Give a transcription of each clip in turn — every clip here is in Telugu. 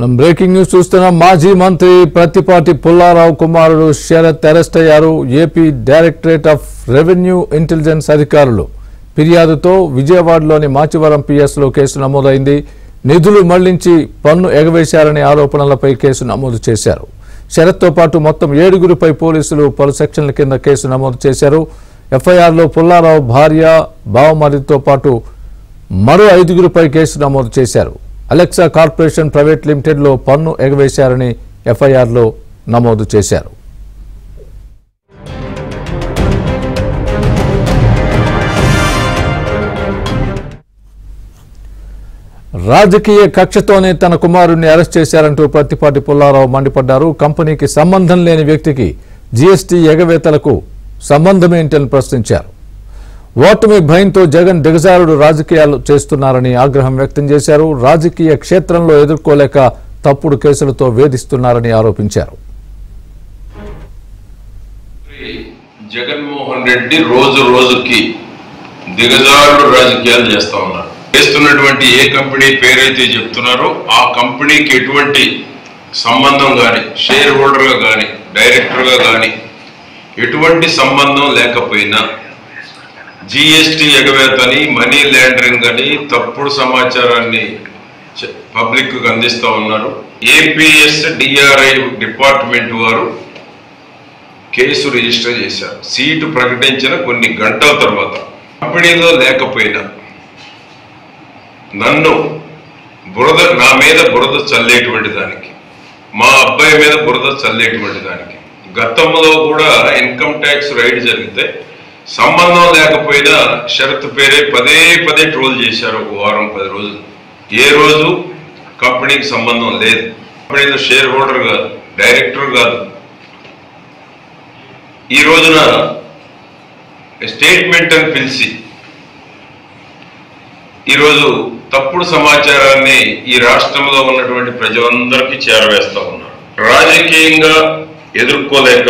మనం బ్రేకింగ్ న్యూస్ చూస్తున్నాం. మాజీ మంత్రి ప్రత్తిపాటి పుల్లారావు కుమారుడు శరత్ అరెస్ట్ అయ్యారు. AP directorate of revenue intelligence అధికారులు ఫిర్యాదుతో విజయవాడలోని మాచివరం పిఎస్లో కేసు నమోదైంది. నిధులు మళ్లించి పన్ను ఎగవేశారనే ఆరోపణలపై కేసు నమోదు చేశారు. శరత్తో పాటు మొత్తం 7గురిపై పోలీసులు పలు సెక్షన్ల కింద కేసు నమోదు చేశారు. ఎఫ్ఐఆర్లో పుల్లారావు భార్య, బావమరిదితో పాటు మరో 5గురిపై కేసు నమోదు చేశారు. అలెక్సా కార్పొరేషన్ ప్రైవేట్ లిమిటెడ్లో పన్ను ఎగవేశారని ఎఫ్ఐఆర్లో నమోదు చేశారు. రాజకీయ కక్షతోనే తన కుమారుడిని అరెస్ట్ చేశారంటూ ప్రత్తిపాటి పుల్లారావు మండిపడ్డారు. కంపెనీకి సంబంధం లేని వ్యక్తికి జీఎస్టీ ఎగవేతలకు సంబంధమేంటని ప్రశ్నించారు. ఓటమి భయంతో జగన్ దిగజారుడు రాజకీయాలు చేస్తున్నారని ఆగ్రహం వ్యక్తం చేశారు. రాజకీయ క్షేత్రంలో ఎదుర్కోలేక తప్పుడు కేసులతో వేధిస్తున్నారని ఆరోపించారు. జగన్మోహన్ రెడ్డి రోజు రోజుకి దిగజారుడు రాజకీయాలు చేస్తా ఉన్నారు. చేస్తున్నటువంటి ఏ కంపెనీ పేరైతే చెప్తున్నారో ఆ కంపెనీకి ఎటువంటి సంబంధం కానీ, షేర్ హోల్డర్గా కానీ, డైరెక్టర్గా కానీ ఎటువంటి సంబంధం లేకపోయినా జీఎస్టీ ఎగవేతని, మనీ లాండరింగ్ అని తప్పుడు సమాచారాన్ని పబ్లిక్కు అందిస్తూ ఉన్నారు. ఏపీఎస్ డిఆర్ఐ డిపార్ట్మెంట్ వారు కేసు రిజిస్టర్ చేశారు. సీటు ప్రకటించిన కొన్ని గంటల తర్వాత కంపెనీలో లేకపోయినా నా మీద బురద చల్లేటువంటి దానికి, మా అబ్బాయి మీద బురద చల్లేటువంటి దానికి గతంలో కూడా ఇన్కమ్ ట్యాక్స్ రైడ్ జరిగితే సంబంధం లేకపోయినా షరత్ పేరే పదే పదే ట్రోల్ చేశారు. ఒక వారం 10 రోజులు ఏ రోజు కంపెనీకి సంబంధం లేదు, కంపెనీలో షేర్ హోల్డర్ కాదు, డైరెక్టర్ కాదు. ఈ రోజున స్టేట్మెంట్ అని పిలిచి ఈరోజు తప్పుడు సమాచారాన్ని ఈ రాష్ట్రంలో ఉన్నటువంటి ప్రజలందరికీ చేరవేస్తా ఉన్నారు. రాజకీయంగా ఎదుర్కోలేక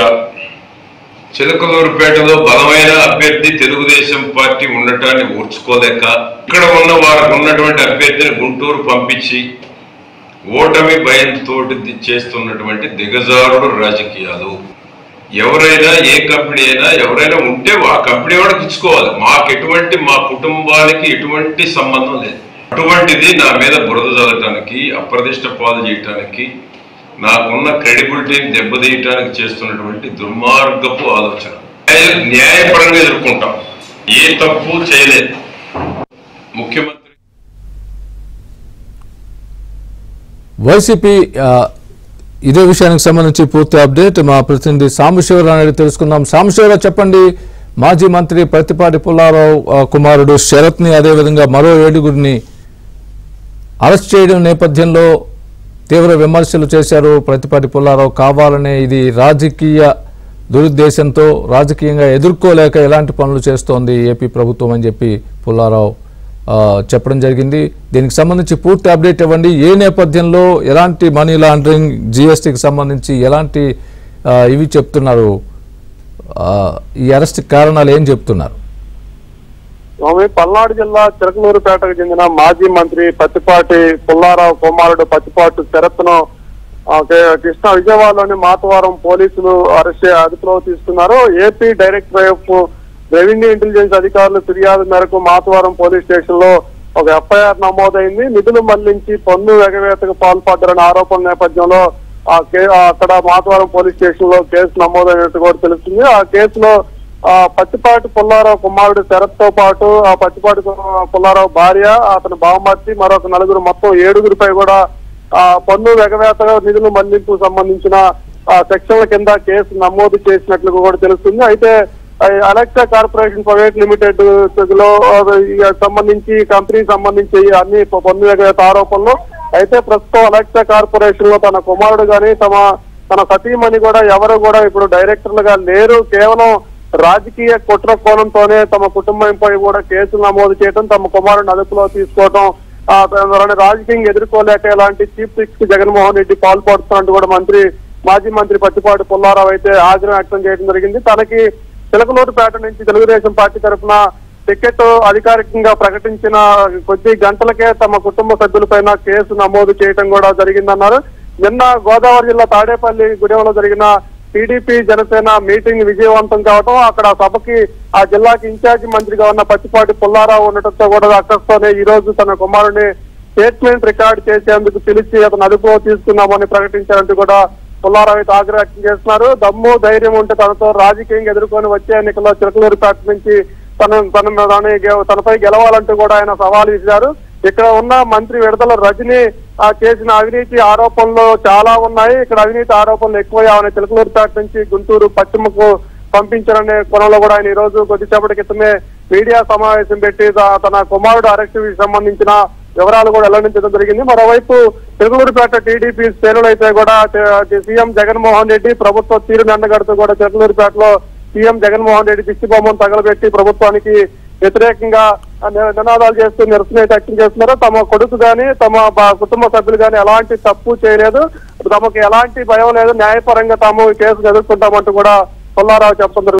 చిలకలూరుపేటలో బలమైన అభ్యర్థి తెలుగుదేశం పార్టీ ఉండటాన్ని ఓర్చుకోలేక ఇక్కడ ఉన్న వారికి ఉన్నటువంటి అభ్యర్థిని గుంటూరు పంపించి ఓటమి భయంతో చేస్తున్నటువంటి దిగజారుడు రాజకీయాలు. ఎవరైనా ఏ కంపెనీ అయినా ఎవరైనా ఉంటే ఆ కంపెనీ వాడికి ఇచ్చుకోవాలి. మా కుటుంబానికి ఎటువంటి సంబంధం లేదు. అటువంటిది నా మీద బురద చల్లటానికి, అప్రదిష్ట పాలు చేయటానికి, నాకున్న క్రెడిబిలిటీని దెబ్బతీయటానికి చేస్తున్నటువంటి దుర్మార్గపు ఆలోచన న్యాయపరంగా ఎదుర్కొంటాం. ఏ తప్పు చేయలేదు. ముఖ్యమంత్రి వైసీపీ ఇదే విషయానికి సంబంధించి పూర్తి అప్డేట్ మా ప్రతినిధి సాంబశివరావు అడిగి తెలుసుకుందాం. సాంబశివరావు, చెప్పండి. మాజీ మంత్రి ప్రత్తిపాటి పుల్లారావు కుమారుడు శరత్ని, అదేవిధంగా మరో 7గురిని అరెస్ట్ చేయడం నేపథ్యంలో తీవ్ర విమర్శలు చేశారు. ప్రత్తిపాటి పుల్లారావు కావాలనే ఇది రాజకీయ దురుద్దేశంతో రాజకీయంగా ఎదుర్కోలేక ఎలాంటి పనులు చేస్తోంది ఏపీ ప్రభుత్వం అని చెప్పి పుల్లారావు చెప్పడం జరిగింది. దీనికి సంబంధించి పూర్తి అప్డేట్ ఇవ్వండి. ఏ నేపథ్యంలో ఎలాంటి మనీ లాండరింగ్, జీఎస్టీకి సంబంధించి ఎలాంటి ఇవి చెప్తున్నారు? ఈ అరెస్ట్ కారణాలు ఏం చెప్తున్నారు? పల్నాడు జిల్లా చిలకలూరుపేటకు చెందిన మాజీ మంత్రి ప్రత్తిపాటి పుల్లారావు కుమారుడు ప్రత్తిపాటి శరత్ను కృష్ణా విజయవాడలోని మాతవరం పోలీసులు అదుపులో తీసుకున్నారు. AP director of revenue intelligence అధికారులు ఫిర్యాదు మేరకు మాతవరం పోలీస్ స్టేషన్ లో ఒక ఎఫ్ఐఆర్ నమోదైంది. నిధులు మళ్లించి పన్ను ఎగవేతకు పాల్పడ్డారనే ఆరోపణ నేపథ్యంలో అక్కడ మాతవరం పోలీస్ స్టేషన్ లో కేసు నమోదైనట్టు కూడా తెలుస్తుంది. ఆ కేసులో పత్తిపాటి పుల్లారావు కుమారుడు శరత్ తో పాటు ఆ పత్తిపాటి పుల్లారావు భార్య, అతని బావమర్తి, మరొక 4 మొత్తం 7గురిపై కూడా పన్ను ఎగవేత నిధులు మళ్లింపుకు సంబంధించిన సెక్షన్ల కింద కేసు నమోదు చేసినట్లు కూడా తెలుస్తుంది. అయితే అలెక్సా కార్పొరేషన్ ప్రైవేట్ లిమిటెడ్ లో సంబంధించి కంపెనీకి సంబంధించి అన్ని పన్ను ఎగవేత ఆరోపణలు. అయితే ప్రస్తుతం అలెక్సా కార్పొరేషన్ లో తన కుమారుడు గాని తన సతీమణి కూడా ఎవరు కూడా ఇప్పుడు డైరెక్టర్లుగా లేరు. కేవలం రాజకీయ కుట్ర కోణంతోనే తమ కుటుంబంపై కూడా కేసులు నమోదు చేయడం, తమ కుమారుడిని అదుపులో తీసుకోవడం, రాజకీయంగా ఎదుర్కోలేక ఇలాంటి చీఫ్ ట్రిక్స్ కి జగన్మోహన్ రెడ్డి పాల్పడుతున్నట్టు కూడా మాజీ మంత్రి ప్రత్తిపాటి పుల్లారావు అయితే ఆగ్రహం వ్యక్తం చేయడం జరిగింది. తనకి చిలకలూరుపేట నుంచి తెలుగుదేశం పార్టీ తరఫున టికెట్ అధికారికంగా ప్రకటించిన కొద్ది గంటలకే తమ కుటుంబ సభ్యులపైన కేసు నమోదు చేయడం కూడా జరిగిందన్నారు. నిన్న గోదావరి జిల్లా తాడేపల్లి గూడెంలో జరిగిన టీడీపీ జనసేన మీటింగ్ విజయవంతం కావడం, అక్కడ సభకి ఆ జిల్లాకి ఇన్ఛార్జి మంత్రిగా ఉన్న పత్తిపాటి పుల్లారావు ఉండటంతో కూడా అక్కడితోనే ఈ రోజు తన కుమారుడిని స్టేట్మెంట్ రికార్డ్ చేసేందుకు పిలిచి అతను అదుపులో తీసుకున్నామని ప్రకటించారంటూ కూడా పుల్లారావు అయితే ఆగ్రహం వ్యక్తం చేస్తున్నారు. దమ్ము ధైర్యం ఉంటే తనతో రాజకీయంగా ఎదుర్కొని వచ్చే ఎన్నికల్లో చిలకలూరిపేట నుంచి తనపై గెలవాలంటూ కూడా ఆయన సవాల్ ఇచ్చారు. ఇక్కడ ఉన్న మంత్రి విడుదల రజని చేసిన అవినీతి ఆరోపణలు చాలా ఉన్నాయి. ఇక్కడ అవినీతి ఆరోపణలు ఎక్కువయ్యామని చిలకలూరిపేట నుంచి గుంటూరు పశ్చిమకు పంపించారనే కోణంలో కూడా ఆయన ఈ రోజు కొద్దిసేపటి క్రితమే మీడియా సమావేశం పెట్టి తన కుమారుడు అరెస్టుకి సంబంధించిన వివరాలు కూడా వెల్లడించడం జరిగింది. మరోవైపు చిలకలూరిపేట టీడీపీ శ్రేణులు అయితే కూడా సీఎం జగన్మోహన్ రెడ్డి ప్రభుత్వ తీరుని ఎండగడుతూ కూడా చిలకలూరిపేటలో సీఎం జగన్మోహన్ రెడ్డి దిష్టి బొమ్మను తగలబెట్టి ప్రభుత్వానికి వ్యతిరేకంగా నినాదాలు చేస్తూ నిరసన వ్యక్తం చేస్తున్నారు. తమ కొడుకు గాని తమ కుటుంబ సభ్యులు గాని ఎలాంటి తప్పు చేయలేదు, తమకు ఎలాంటి భయం లేదు, న్యాయపరంగా తాము ఈ కేసును ఎదుర్కొంటామంటూ కూడా పుల్లారావు చెప్తున్నారు.